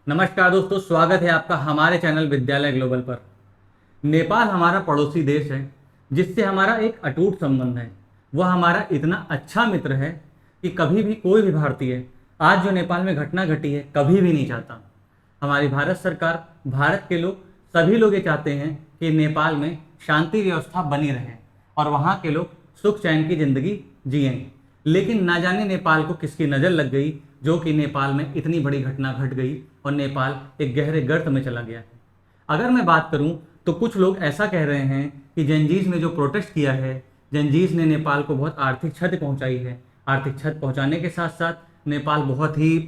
नमस्कार दोस्तों, स्वागत है आपका हमारे चैनल विद्यालय ग्लोबल पर। नेपाल हमारा पड़ोसी देश है जिससे हमारा एक अटूट संबंध है। वह हमारा इतना अच्छा मित्र है कि कभी भी कोई भी भारतीय आज जो नेपाल में घटना घटी है कभी भी नहीं चाहता। हमारी भारत सरकार, भारत के लोग, सभी लोग ये चाहते हैं कि नेपाल में शांति व्यवस्था बनी रहे और वहाँ के लोग सुख चैन की जिंदगी जिएं। लेकिन ना जाने नेपाल को किसकी नज़र लग गई जो कि नेपाल में इतनी बड़ी घटना घट गई और नेपाल एक गहरे गर्त में चला गया है। अगर मैं बात करूं तो कुछ लोग ऐसा कह रहे हैं कि जंजीज ने जो प्रोटेस्ट किया है, जंजीज ने नेपाल को बहुत आर्थिक क्षति पहुंचाई है। आर्थिक क्षति पहुंचाने के साथ साथ नेपाल बहुत ही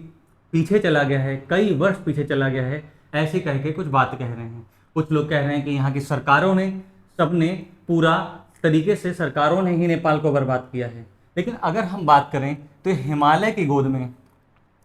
पीछे चला गया है, कई वर्ष पीछे चला गया है, ऐसे कह के कुछ बात कह रहे हैं। कुछ लोग कह रहे हैं कि यहाँ की सरकारों ने, सबने पूरा तरीके से सरकारों ने ही नेपाल को बर्बाद किया है। लेकिन अगर हम बात करें तो हिमालय की गोद में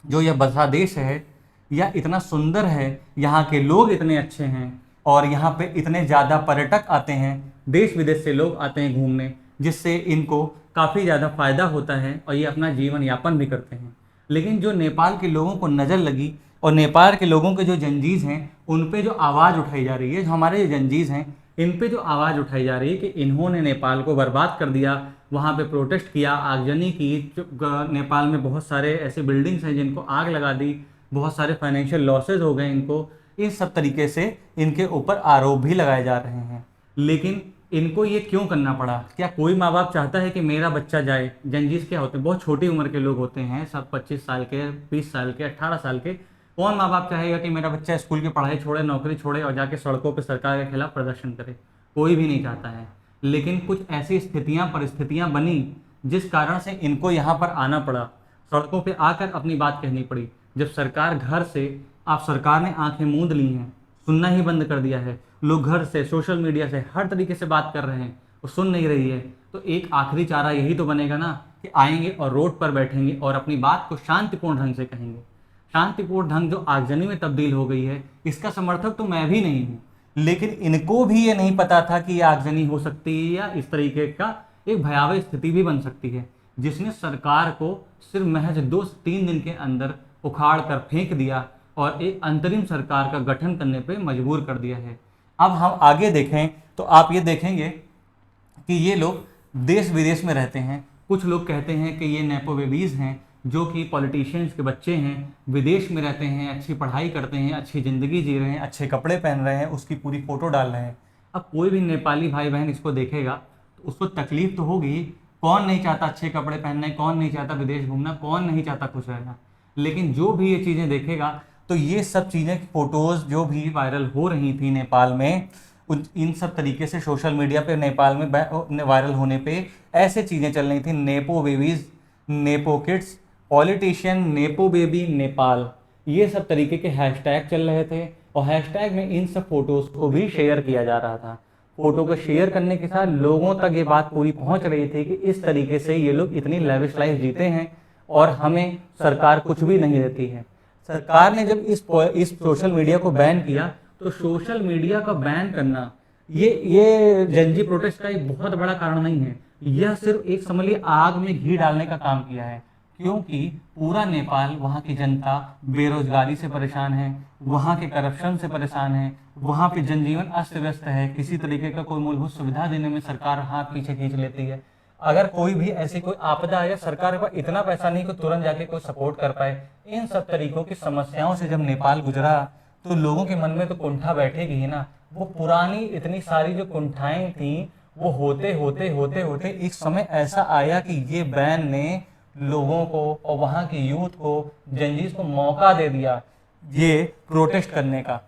जो यह बसा देश है, यह इतना सुंदर है, यहाँ के लोग इतने अच्छे हैं और यहाँ पे इतने ज़्यादा पर्यटक आते हैं, देश विदेश से लोग आते हैं घूमने, जिससे इनको काफ़ी ज़्यादा फायदा होता है और ये अपना जीवन यापन भी करते हैं। लेकिन जो नेपाल के लोगों को नज़र लगी और नेपाल के लोगों के जो जंजीज हैं उन पे जो आवाज़ उठाई जा रही है, जो हमारे जो जंजीज हैं इन पे जो आवाज़ उठाई जा रही है कि इन्होंने नेपाल को बर्बाद कर दिया, वहाँ पे प्रोटेस्ट किया, आगजनी की, नेपाल में बहुत सारे ऐसे बिल्डिंग्स हैं जिनको आग लगा दी, बहुत सारे फाइनेंशियल लॉसेज हो गए इनको, इन सब तरीके से इनके ऊपर आरोप भी लगाए जा रहे हैं। लेकिन इनको ये क्यों करना पड़ा? क्या कोई माँ बाप चाहता है कि मेरा बच्चा जाए? जंजीस क्या होते हैं? बहुत छोटी उम्र के लोग होते हैं, सब 25 साल के, 20 साल के, 18 साल के। कौन माँ बाप चाहेगा कि मेरा बच्चा स्कूल की पढ़ाई छोड़े, नौकरी छोड़े और जाके सड़कों पर सरकार के खिलाफ प्रदर्शन करे? कोई भी नहीं चाहता है। लेकिन कुछ ऐसी स्थितियां, परिस्थितियां बनी जिस कारण से इनको यहाँ पर आना पड़ा, सड़कों पे आकर अपनी बात कहनी पड़ी। जब सरकार घर से, आप सरकार ने आंखें मूंद ली हैं, सुनना ही बंद कर दिया है, लोग घर से, सोशल मीडिया से हर तरीके से बात कर रहे हैं, वो सुन नहीं रही है, तो एक आखिरी चारा यही तो बनेगा ना कि आएंगे और रोड पर बैठेंगे और अपनी बात को शांतिपूर्ण ढंग से कहेंगे। शांतिपूर्ण ढंग जो आगजनी में तब्दील हो गई है, इसका समर्थक तो मैं भी नहीं हूँ। लेकिन इनको भी ये नहीं पता था कि ये आगजनी हो सकती है या इस तरीके का एक भयावह स्थिति भी बन सकती है, जिसने सरकार को सिर्फ महज 2 से 3 दिन के अंदर उखाड़ कर फेंक दिया और एक अंतरिम सरकार का गठन करने पर मजबूर कर दिया है। अब हम आगे देखें तो आप ये देखेंगे कि ये लोग देश विदेश में रहते हैं। कुछ लोग कहते हैं कि ये नेपो बेबीज़ हैं, जो कि पॉलिटिशियंस के बच्चे हैं, विदेश में रहते हैं, अच्छी पढ़ाई करते हैं, अच्छी ज़िंदगी जी रहे हैं, अच्छे कपड़े पहन रहे हैं, उसकी पूरी फ़ोटो डाल रहे हैं। अब कोई भी नेपाली भाई बहन इसको देखेगा तो उसको तकलीफ तो होगी ही। कौन नहीं चाहता अच्छे कपड़े पहनने, कौन नहीं चाहता विदेश घूमना, कौन नहीं चाहता खुश रहना? लेकिन जो भी ये चीज़ें देखेगा तो ये सब चीज़ें, फ़ोटोज़ जो भी वायरल हो रही थी नेपाल में, इन सब तरीके से सोशल मीडिया पे नेपाल में वायरल होने पे ऐसे चीज़ें चल रही थी, nepo babies, nepo kids, politician, nepo baby Nepal, ये सब तरीके के हैशटैग चल रहे थे और हैशटैग में इन सब फोटोज़ को भी शेयर किया जा रहा था। फोटो को शेयर करने के साथ लोगों तक ये बात पूरी पहुंच रही थी कि इस तरीके से ये लोग इतनी लेविश लाइफ जीते हैं और हमें सरकार कुछ भी नहीं देती है। सरकार ने जब इस सोशल मीडिया को बैन किया तो सोशल मीडिया का बैन करना ये जनजी प्रोटेस्ट का एक बहुत बड़ा कारण नहीं है। यह सिर्फ एक, समझ लीजिए, आग में घी डालने का काम किया है, क्योंकि पूरा नेपाल, वहाँ की जनता बेरोजगारी से परेशान है, वहाँ के करप्शन से परेशान है, वहाँ पे जनजीवन अस्त व्यस्त है, किसी तरीके का कोई मूलभूत सुविधा देने में सरकार हाथ पीछे खींच लेती है। अगर कोई भी ऐसी कोई आपदा आए, सरकार के पास इतना पैसा नहीं कि तुरंत जाके कोई सपोर्ट कर पाए। इन सब तरीकों की समस्याओं से जब नेपाल गुजरा तो लोगों के मन में तो कुंठा बैठेगी ही ना। वो पुरानी इतनी सारी जो कुंठाएं थी, वो होते होते होते होते एक समय ऐसा आया कि ये बैन ने लोगों को और वहाँ की यूथ को, जंजीज को मौका दे दिया ये प्रोटेस्ट करने का।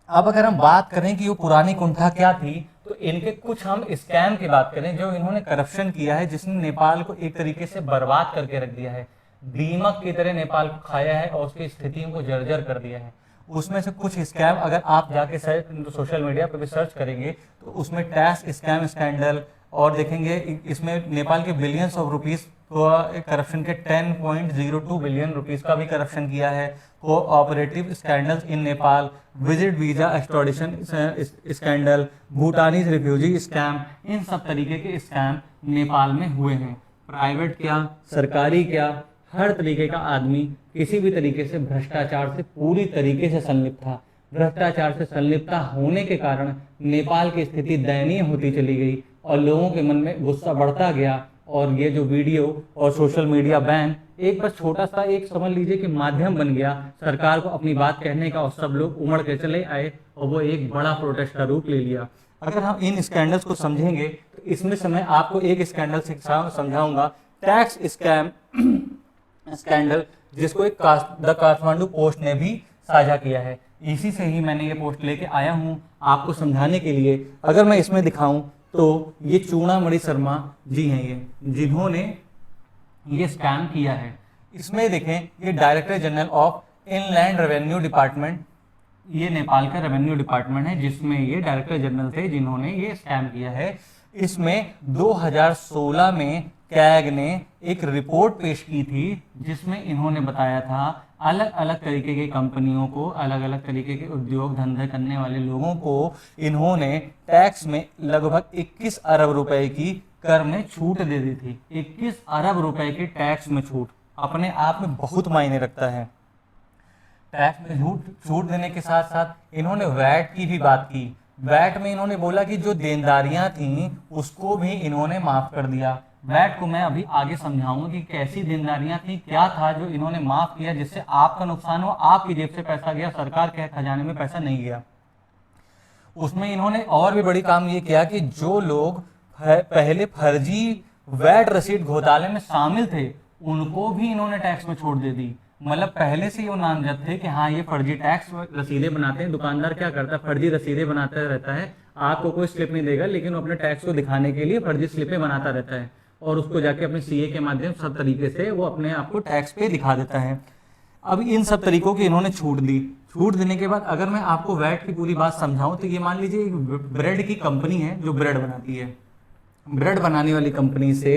अब अगर हम बात करें कि वो पुरानी कुंठा क्या थी, तो इनके कुछ हम स्कैम की बात करें जो इन्होंने करप्शन किया है, जिसने नेपाल को एक तरीके से बर्बाद करके रख दिया है, दीमक की तरह नेपाल को खाया है और उसकी स्थितियों को जर्जर कर दिया है। उसमें से कुछ स्कैम अगर आप जाके सोशल मीडिया पर भी सर्च करेंगे तो उसमें टैक्स स्कैम स्कैंडल, और देखेंगे इसमें नेपाल के बिलियंस ऑफ रुपीस करप्शन के 10.02 बिलियन रुपीस का भी करप्शन किया है। Cooperative scandals in Nepal, visit visa extradition scandal, Bhutanese refugee scam, इन सब तरीके के स्कैम नेपाल में हुए हैं। प्राइवेट क्या, सरकारी क्या, हर तरीके का आदमी किसी भी तरीके से भ्रष्टाचार से पूरी तरीके से संलिप्त था। भ्रष्टाचार से संलिप्तता होने के कारण नेपाल की स्थिति दयनीय होती चली गई और लोगों के मन में गुस्सा बढ़ता गया। और ये जो वीडियो और सोशल मीडिया बैन एक बस छोटा सा एक समझ लीजिए कि माध्यम बन गया सरकार को अपनी बात कहने का, और सब लोग उमड़ के चले आए और वो एक बड़ा प्रोटेस्ट का रूप ले लिया। अगर हम इन स्कैंडल्स को समझेंगे तो इसमें से मैं आपको एक स्कैंडल समझाऊंगा, टैक्स स्कैम स्कैंडल, जिसको एक द काठमांडू पोस्ट ने भी साझा किया है। इसी से ही मैंने ये पोस्ट लेके आया हूँ आपको समझाने के लिए। अगर मैं इसमें दिखाऊं तो ये चूड़ामणि शर्मा जी हैं, ये जिन्होंने ये स्कैम किया है। इसमें देखें, ये director general of inland revenue department, ये नेपाल का रेवेन्यू डिपार्टमेंट है जिसमें ये डायरेक्टर जनरल थे जिन्होंने ये स्कैम किया है। इसमें 2016 में कैग ने एक रिपोर्ट पेश की थी जिसमें इन्होंने बताया था अलग अलग तरीके की कंपनियों को, अलग अलग तरीके के उद्योग धंधे करने वाले लोगों को इन्होंने टैक्स में लगभग 21 अरब रुपए की कर में छूट दे दी थी। 21 अरब रुपए के टैक्स में छूट अपने आप में बहुत मायने रखता है। टैक्स में छूट देने के साथ साथ इन्होंने वैट की भी बात की। वैट में इन्होंने बोला कि जो देनदारियां थी उसको भी इन्होंने माफ कर दिया। वैट को मैं अभी आगे समझाऊंगा कि कैसी देनदारियां थी, क्या था जो इन्होंने माफ किया जिससे आपका नुकसान हो, आपकी जेब से पैसा गया, सरकार के खजाने में पैसा नहीं गया। उसमें इन्होंने और भी बड़ी काम ये किया कि जो लोग पहले फर्जी वैट रसीद घोटाले में शामिल थे उनको भी इन्होंने टैक्स में छूट दे दी। मतलब पहले से ही वो नामजद थे कि हाँ ये फर्जी टैक्स रसीदें बनाते हैं। दुकानदार क्या करता है, फर्जी रसीदें बनाता रहता है, आपको कोई स्लिप नहीं देगा लेकिन वो अपने टैक्स को दिखाने के लिए फर्जी स्लिपें बनाता रहता है और उसको जाके अपने सीए के माध्यम सब तरीके से वो अपने आप को टैक्स पे दिखा देता है। अब इन सब तरीकों की इन्होंने छूट दी। छूट देने के बाद अगर मैं आपको वैट की पूरी बात समझाऊं तो ये मान लीजिए ब्रेड की कंपनी है जो ब्रेड बनाती है। ब्रेड बनाने वाली कंपनी से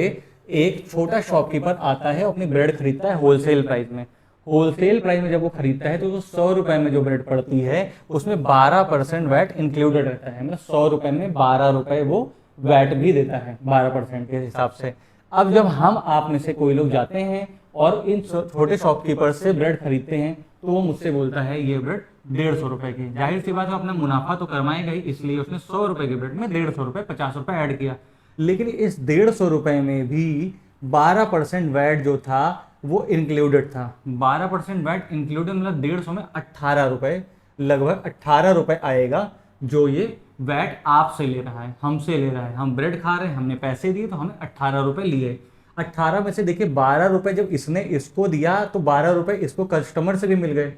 एक छोटा शॉपकीपर आता है, अपनी ब्रेड खरीदता है होलसेल प्राइस में। होलसेल प्राइस में जब वो खरीदता है तो 100 रुपए में जो ब्रेड पड़ती है उसमें 12% वैट इंक्लूडेड रहता है। मतलब 100 रुपए में 12 रुपए वो वैट भी देता है 12% के हिसाब से। अब जब हम आप में से कोई लोग जाते हैं और इन छोटे शॉपकीपर से ब्रेड खरीदते हैं तो वो मुझसे बोलता है ये ब्रेड 150 रुपए की। जाहिर सी बात है अपना मुनाफा तो करवाएगा ही, इसलिए उसने 100 रुपए की ब्रेड में 150 रुपए 50 रुपए ऐड किया। लेकिन इस 150 रुपए में भी 12% वैट जो था वो इंक्लूडेड था। 12% वैट इंक्लूडेड मतलब 150 में 18 रुपए, लगभग 18 रुपए आएगा जो ये वैट आपसे ले रहा है, हमसे ले रहा है। हम ब्रेड खा रहे हैं, हमने पैसे दिए तो हमें 18 रुपए लिए। 18 में से देखिए 12 रुपए जब इसने इसको दिया तो 12 रुपए इसको कस्टमर से भी मिल गए,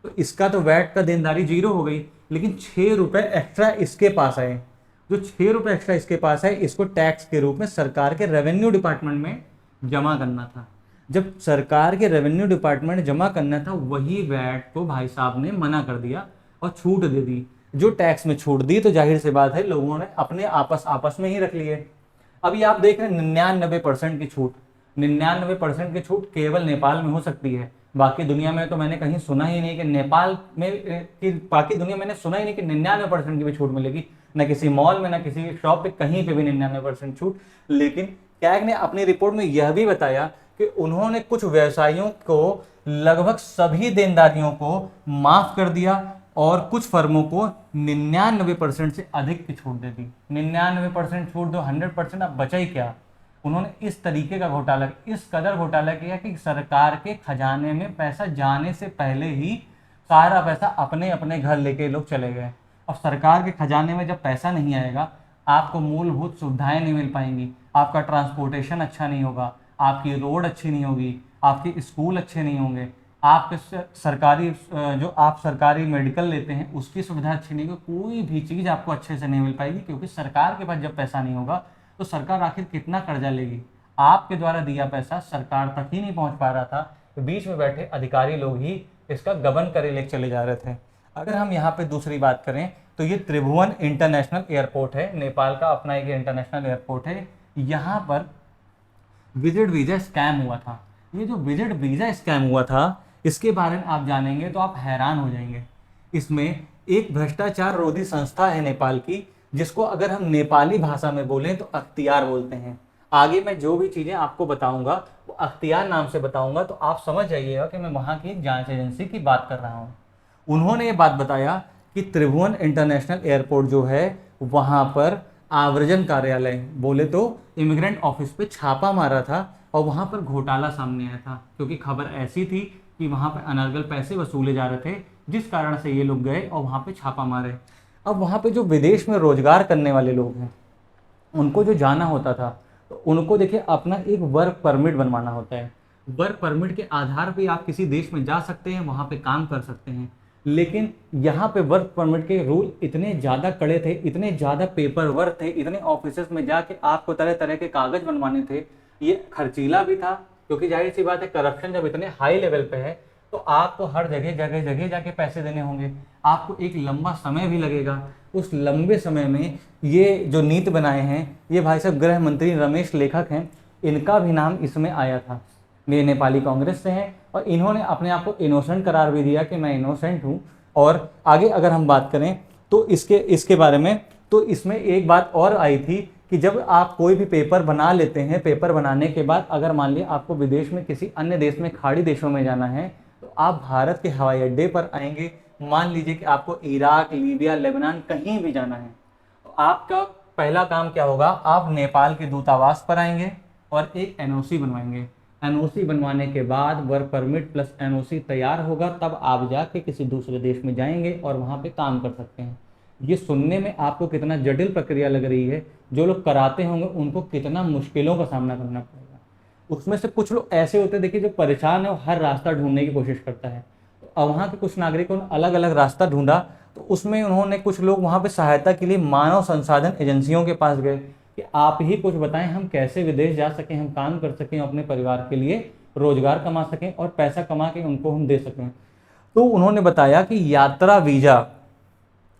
तो इसका तो वैट का देनदारी जीरो हो गई। लेकिन 6 रुपए एक्स्ट्रा इसके पास आए। जो 6 रुपए एक्स्ट्रा इसके पास है इसको टैक्स के रूप में सरकार के रेवेन्यू डिपार्टमेंट में जमा करना था। जब सरकार के रेवेन्यू डिपार्टमेंट जमा करना था वही वैट को भाई साहब ने मना कर दिया और छूट दे दी। जो टैक्स में छूट दी तो जाहिर सी बात है लोगों ने अपने आपस में ही रख लिए। अभी आप देख रहे हैं 99% की छूट। 99% की छूट केवल नेपाल में हो सकती है, बाकी दुनिया में तो मैंने कहीं सुना ही नहीं कि नेपाल में कि बाकी दुनिया मैंने सुना ही नहीं कि 99% की भी छूट मिलेगी। न किसी मॉल में, न किसी शॉप पे, कहीं पे भी 99% छूट। लेकिन कैग ने अपनी रिपोर्ट में यह भी बताया कि उन्होंने कुछ व्यवसायियों को लगभग सभी देनदारियों को माफ कर दिया और कुछ फर्मों को 99% से अधिक की छूट दे दी। 99% छूट दो, 100%, अब बचा ही क्या। उन्होंने इस तरीके का घोटाला, इस कदर घोटाला किया कि सरकार के खजाने में पैसा जाने से पहले ही सारा पैसा अपने अपने घर लेके लोग चले गए। अब सरकार के खजाने में जब पैसा नहीं आएगा, आपको मूलभूत सुविधाएं नहीं मिल पाएंगी, आपका ट्रांसपोर्टेशन अच्छा नहीं होगा, आपकी रोड अच्छी नहीं होगी, आपके स्कूल अच्छे नहीं होंगे, आपके सरकारी जो आप सरकारी मेडिकल लेते हैं उसकी सुविधा अच्छी नहीं होगी, कोई भी चीज़ आपको अच्छे से नहीं मिल पाएगी। क्योंकि सरकार के पास जब पैसा नहीं होगा तो सरकार आखिर कितना कर्जा लेगी। आपके द्वारा दिया पैसा सरकार तक ही नहीं पहुंच पा रहा था, तो बीच में बैठे अधिकारी लोग ही इसका गबन करे लेके चले जा रहे थे। अगर हम यहाँ पे दूसरी बात करें तो ये त्रिभुवन इंटरनेशनल एयरपोर्ट है, नेपाल का अपना एक इंटरनेशनल एयरपोर्ट है। यहाँ पर विजिट वीजा स्कैम हुआ था। ये जो विजिट वीजा स्कैम हुआ था इसके बारे में आप जानेंगे तो आप हैरान हो जाएंगे। इसमें एक भ्रष्टाचार रोधी संस्था है नेपाल की, जिसको अगर हम नेपाली भाषा में बोलें तो अख्तियार बोलते हैं। आगे मैं जो भी चीज़ें आपको बताऊंगा वो अख्तियार नाम से बताऊंगा, तो आप समझ जाइएगा कि मैं वहाँ की जांच एजेंसी की बात कर रहा हूँ। उन्होंने ये बात बताया कि त्रिभुवन इंटरनेशनल एयरपोर्ट जो है वहाँ पर आव्रजन कार्यालय बोले तो इमिग्रेंट ऑफिस पे छापा मारा था और वहाँ पर घोटाला सामने आया था, क्योंकि खबर ऐसी थी कि वहाँ पर अनर्गल पैसे वसूले जा रहे थे, जिस कारण से ये लोग गए और वहाँ पे छापा मारे। अब वहाँ पे जो विदेश में रोजगार करने वाले लोग हैं उनको जो जाना होता था, तो उनको देखिए अपना एक वर्क परमिट बनवाना होता है। वर्क परमिट के आधार पे आप किसी देश में जा सकते हैं, वहाँ पे काम कर सकते हैं। लेकिन यहाँ पे वर्क परमिट के रूल इतने ज़्यादा कड़े थे, इतने ज़्यादा पेपर वर्क थे, इतने ऑफिसेस में जाके आपको तरह तरह के कागज बनवाने थे। ये खर्चीला भी था, क्योंकि जाहिर सी बात है करप्शन जब इतने हाई लेवल पे है तो आपको हर जगह जगह जगह जाके पैसे देने होंगे, आपको एक लंबा समय भी लगेगा। उस लंबे समय में ये जो नीति बनाए हैं, ये भाई साहब गृह मंत्री रमेश लेखक हैं, इनका भी नाम इसमें आया था। ये नेपाली कांग्रेस से हैं और इन्होंने अपने आप को इनोसेंट करार भी दिया कि मैं इनोसेंट हूँ। और आगे अगर हम बात करें तो इसके बारे में, तो इसमें एक बात और आई थी कि जब आप कोई भी पेपर बना लेते हैं, पेपर बनाने के बाद अगर मान लिया आपको विदेश में किसी अन्य देश में खाड़ी देशों में जाना है, तो आप भारत के हवाई अड्डे पर आएंगे। मान लीजिए कि आपको इराक, लीबिया, लेबनान कहीं भी जाना है, तो आपका पहला काम क्या होगा, आप नेपाल के दूतावास पर आएंगे और एक एनओसी बनवाएंगे। एनओसी बनवाने के बाद वर्क परमिट प्लस एनओसी तैयार होगा, तब आप जाके किसी दूसरे देश में जाएंगे और वहाँ पे काम कर सकते हैं। ये सुनने में आपको कितना जटिल प्रक्रिया लग रही है, जो लोग कराते होंगे उनको कितना मुश्किलों का सामना करना पड़ेगा। उसमें से कुछ लोग ऐसे होते हैं देखिए जो परेशान है, वो हर रास्ता ढूंढने की कोशिश करता है। तो वहाँ के कुछ नागरिकों ने अलग अलग रास्ता ढूंढा, तो उसमें उन्होंने कुछ लोग वहाँ पे सहायता के लिए मानव संसाधन एजेंसियों के पास गए कि आप ही कुछ बताएं, हम कैसे विदेश जा सकें, हम काम कर सकें, अपने परिवार के लिए रोजगार कमा सकें और पैसा कमा के उनको हम दे सकें। तो उन्होंने बताया कि यात्रा वीजा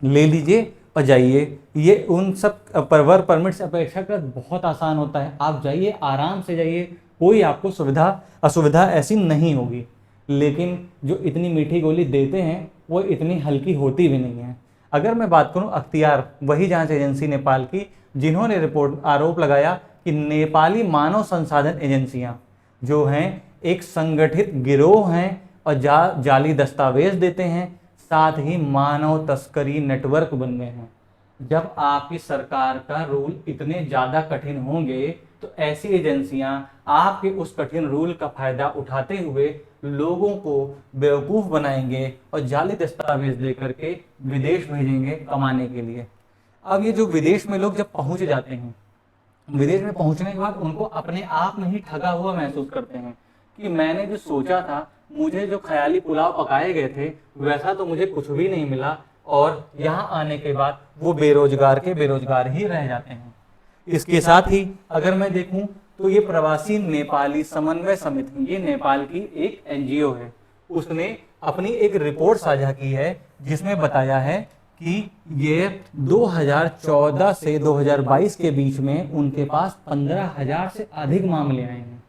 ले लीजिए और जाइए। ये उन सब वर्क परमिट से अपेक्षाकृत बहुत आसान होता है। आप जाइए, आराम से जाइए, कोई आपको असुविधा ऐसी नहीं होगी। लेकिन जो इतनी मीठी गोली देते हैं वो इतनी हल्की होती भी नहीं है। अगर मैं बात करूं अख्तियार, वही जांच एजेंसी नेपाल की, जिन्होंने रिपोर्ट आरोप लगाया कि नेपाली मानव संसाधन एजेंसियां जो हैं एक संगठित गिरोह हैं और जाली दस्तावेज देते हैं, साथ ही मानव तस्करी नेटवर्क बन गए हैं। जब आपकी सरकार का रूल इतने ज़्यादा कठिन होंगे, तो ऐसी एजेंसियां आपके उस कठिन रूल का फायदा उठाते हुए लोगों को बेवकूफ़ बनाएंगे और जाली दस्तावेज दे करके विदेश भेजेंगे कमाने के लिए। अब ये जो विदेश में लोग जब पहुंच जाते हैं, विदेश में पहुंचने के बाद उनको अपने आप में ही ठगा हुआ महसूस करते हैं कि मैंने जो सोचा था, मुझे जो ख्याली पुलाव पकाए गए थे वैसा तो मुझे कुछ भी नहीं मिला, और यहाँ आने के बाद वो बेरोजगार के बेरोजगार ही रह जाते हैं। इसके साथ ही अगर मैं देखूं तो ये प्रवासी नेपाली समन्वय समिति, ये नेपाल की एक एनजीओ है, उसने अपनी एक रिपोर्ट साझा की है जिसमें बताया है कि ये 2014 से 2022 के बीच में उनके पास 15,000 से अधिक मामले आए हैं,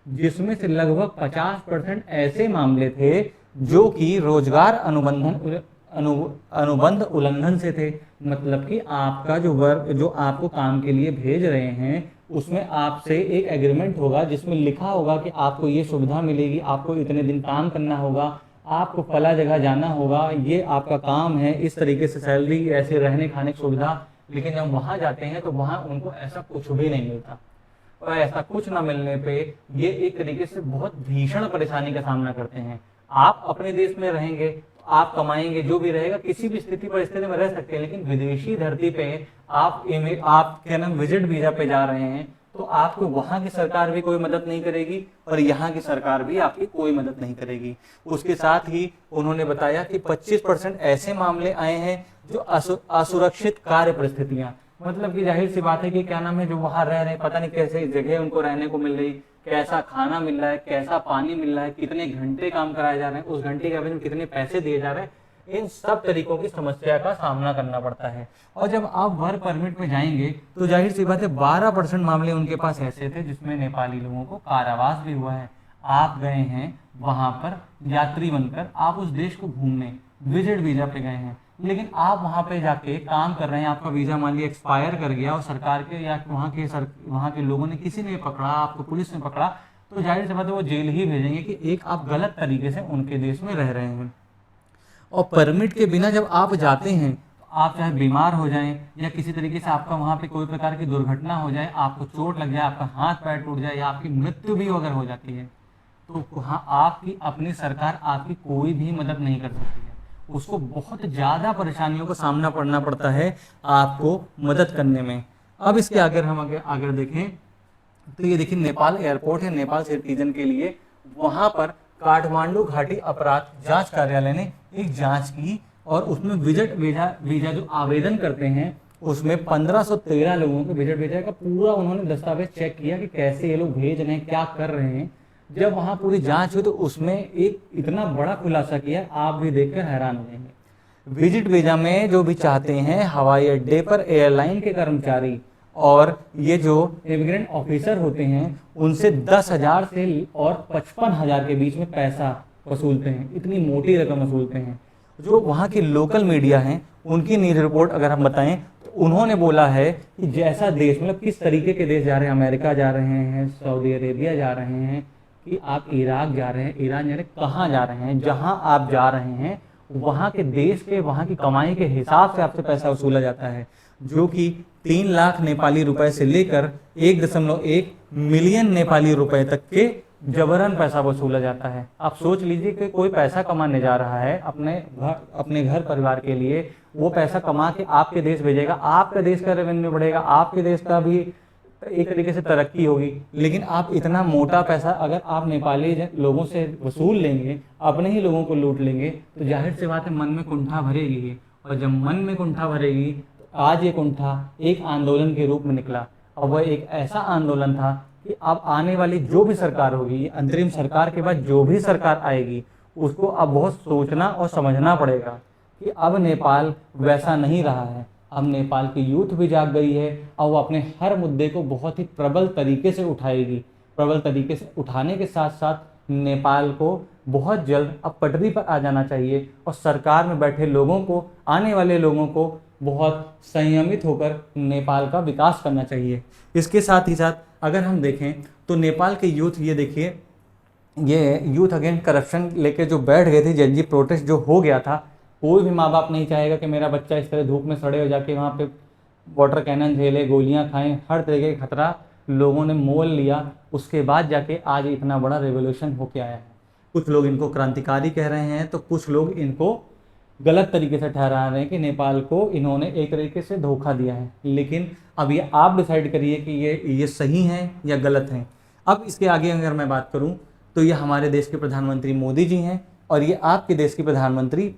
जिसमें से लगभग 50% ऐसे मामले थे जो कि रोजगार अनुबंध उल्लंघन से थे। मतलब कि आपका जो आपको काम के लिए भेज रहे हैं, उसमें आपसे एक एग्रीमेंट होगा जिसमें लिखा होगा कि आपको ये सुविधा मिलेगी, आपको इतने दिन काम करना होगा, आपको फला जगह जाना होगा, ये आपका काम है, इस तरीके से सैलरी, ऐसे रहने खाने की सुविधा। लेकिन जब वहाँ जाते हैं तो वहाँ उनको ऐसा कुछ भी नहीं मिलता, और ऐसा कुछ ना मिलने पे ये एक तरीके से बहुत भीषण परेशानी का सामना करते हैं। आप अपने देश में रहेंगे, आप कमाएंगे, जो भी रहेगा, किसी भी स्थिति परिस्थिति में रह सकते हैं, लेकिन विदेशी धरती पे आप क्या नाम विजिट वीजा पे जा रहे हैं, तो आपको वहाँ की सरकार भी कोई मदद नहीं करेगी और यहाँ की सरकार भी आपकी कोई मदद नहीं करेगी। उसके साथ ही उन्होंने बताया कि 25% ऐसे मामले आए हैं जो असुरक्षित कार्य परिस्थितियां, मतलब कि जाहिर सी बात है कि क्या नाम है, जो वहां रह रहे हैं, पता नहीं कैसे जगह उनको रहने को मिल रही, कैसा खाना मिल रहा है, कैसा पानी मिल रहा है, कितने घंटे काम कराए जा रहे हैं, उस घंटे के एवज में कितने पैसे दिए जा रहे हैं, इन सब तरीकों की समस्या का सामना करना पड़ता है। और जब आप वर्क परमिट में जाएंगे तो जाहिर सी बात है 12% मामले उनके पास ऐसे थे जिसमें नेपाली लोगों को कारावास भी हुआ है। आप गए हैं वहां पर यात्री बनकर, आप उस देश को घूमने विजिट वीजा पे गए हैं, लेकिन आप वहाँ पे जाके काम कर रहे हैं, आपका वीज़ा मान लिया एक्सपायर कर गया और सरकार के या वहाँ के लोगों ने किसी ने पकड़ा, आपको पुलिस ने पकड़ा, तो जाहिर सी बात है वो जेल ही भेजेंगे कि एक आप गलत तरीके से उनके देश में रह रहे हैं। और परमिट के बिना जब आप जाते हैं तो आप चाहे बीमार हो जाएं या किसी तरीके से आपका वहाँ पे कोई प्रकार की दुर्घटना हो जाए, आपको चोट लग जाए, आपका हाथ पैर टूट जाए या आपकी मृत्यु भी अगर हो जाती है, तो वहाँ आपकी अपनी सरकार आपकी कोई भी मदद नहीं कर सकती है। उसको बहुत ज़्यादा परेशानियों का सामना करना पड़ता है आपको मदद करने में। अब इसके अगर हम अगर देखें तो ये देखिए नेपाल एयरपोर्ट है नेपाल सिटीजन के लिए। वहाँ पर काठमांडू घाटी अपराध जांच कार्यालय ने एक जांच की और उसमें विजिट वीजा जो आवेदन करते हैं उसमें 1513 लोगों के विजिट वीजा का पूरा उन्होंने दस्तावेज चेक किया कि कैसे ये लोग भेज रहे हैं, क्या कर रहे हैं। जब वहाँ पूरी जांच हुई तो उसमें एक इतना बड़ा खुलासा किया, आप भी देखकर हैरान हो जाएंगे। विजिट वीजा में जो भी चाहते हैं हवाई अड्डे पर एयरलाइन के कर्मचारी और ये जो इमिग्रेंट ऑफिसर होते हैं उनसे 10,000 से और 55,000 के बीच में पैसा वसूलते हैं। इतनी मोटी रकम वसूलते हैं। जो वहाँ की लोकल मीडिया हैं उनकी न्यूज़ रिपोर्ट अगर हम बताएं तो उन्होंने बोला है कि जैसा देश मतलब किस तरीके के देश जा रहे हैं, अमेरिका जा रहे हैं, सऊदी अरेबिया जा रहे हैं, कि आप इराक जा रहे हैं, ईरान जा रहे हैं, कहाँ जा रहे हैं, जहाँ आप जा रहे हैं वहाँ के देश के वहाँ की कमाई के हिसाब से आपसे पैसा वसूला जाता है, जो कि 3 लाख नेपाली रुपए से लेकर 1.1 मिलियन नेपाली रुपए तक के जबरन पैसा वसूला जाता है। आप सोच लीजिए कि कोई पैसा कमाने जा रहा है अपने घर परिवार के लिए, वो पैसा कमा के आपके देश भेजेगा, आपके देश का रेवेन्यू बढ़ेगा, आपके देश का भी एक तरीके से तरक्की होगी। लेकिन आप इतना मोटा पैसा अगर आप नेपाली लोगों से वसूल लेंगे, अपने ही लोगों को लूट लेंगे, तो जाहिर सी बात है मन में कुंठा भरेगी। और जब मन में कुंठा भरेगी तो आज ये कुंठा एक आंदोलन के रूप में निकला। और वह एक ऐसा आंदोलन था कि अब आने वाली जो भी सरकार होगी, अंतरिम सरकार के बाद जो भी सरकार आएगी, उसको अब बहुत सोचना और समझना पड़ेगा कि अब नेपाल वैसा नहीं रहा है। अब नेपाल की यूथ भी जाग गई है और वो अपने हर मुद्दे को बहुत ही प्रबल तरीके से उठाएगी। प्रबल तरीके से उठाने के साथ साथ नेपाल को बहुत जल्द अब पटरी पर आ जाना चाहिए और सरकार में बैठे लोगों को, आने वाले लोगों को बहुत संयमित होकर नेपाल का विकास करना चाहिए। इसके साथ ही साथ अगर हम देखें तो नेपाल के यूथ, ये देखिए, ये यूथ अगेंस्ट करप्शन लेके जो बैठ गए थे, जनजी प्रोटेस्ट जो हो गया था, कोई भी माँ बाप नहीं चाहेगा कि मेरा बच्चा इस तरह धूप में सड़े हो जाके वहाँ पे वाटर कैनन झेले, गोलियाँ खाएं। हर तरीके का खतरा लोगों ने मोल लिया, उसके बाद जाके आज इतना बड़ा रेवोल्यूशन होके आया है। कुछ लोग इनको क्रांतिकारी कह रहे हैं तो कुछ लोग इनको गलत तरीके से ठहरा रहे हैं कि नेपाल को इन्होंने एक तरीके से धोखा दिया है। लेकिन अब ये आप डिसाइड करिए कि ये सही है या गलत है। अब इसके आगे अगर मैं बात करूँ तो ये हमारे देश के प्रधानमंत्री मोदी जी हैं और ये आपके देश की प्रधानमंत्री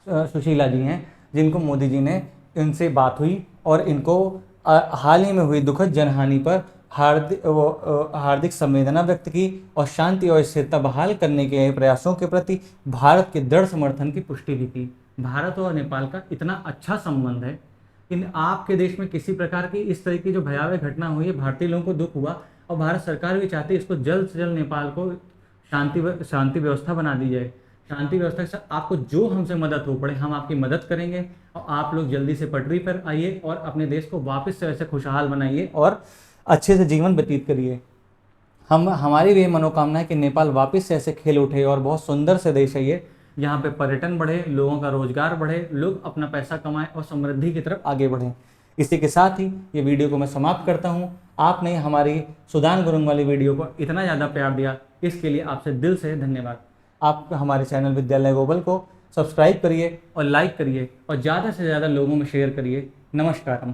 सुशीला जी हैं, जिनको मोदी जी ने, इनसे बात हुई और इनको हाल ही में हुई दुखद जनहानि पर हार्दिक संवेदना व्यक्त की और शांति और स्थिरता बहाल करने के प्रयासों के प्रति भारत के दृढ़ समर्थन की पुष्टि भी की। भारत और नेपाल का इतना अच्छा संबंध है कि आपके देश में किसी प्रकार की इस तरह की जो भयावह घटना हुई है, भारतीय लोगों को दुख हुआ और भारत सरकार भी चाहती है इसको जल्द से जल्द नेपाल को शांति व्यवस्था बना दी जाए। शांति व्यवस्था के साथ आपको जो हमसे मदद हो पड़े हम आपकी मदद करेंगे और आप लोग जल्दी से पटरी पर आइए और अपने देश को वापस से ऐसे खुशहाल बनाइए और अच्छे से जीवन व्यतीत करिए। हमारी भी ये मनोकामना है कि नेपाल वापस से ऐसे खेल उठे और बहुत सुंदर से देश है ये, यहाँ पे पर्यटन बढ़े, लोगों का रोजगार बढ़े, लोग अपना पैसा कमाएं और समृद्धि की तरफ आगे बढ़ें। इसी के साथ ही ये वीडियो को मैं समाप्त करता हूँ। आपने हमारी सुदान गुरुंग वाली वीडियो को इतना ज़्यादा प्यार दिया, इसके लिए आपसे दिल से धन्यवाद। आप हमारे चैनल विद्यालय ग्लोबल को सब्सक्राइब करिए और लाइक करिए और ज़्यादा से ज़्यादा लोगों में शेयर करिए। नमस्कार।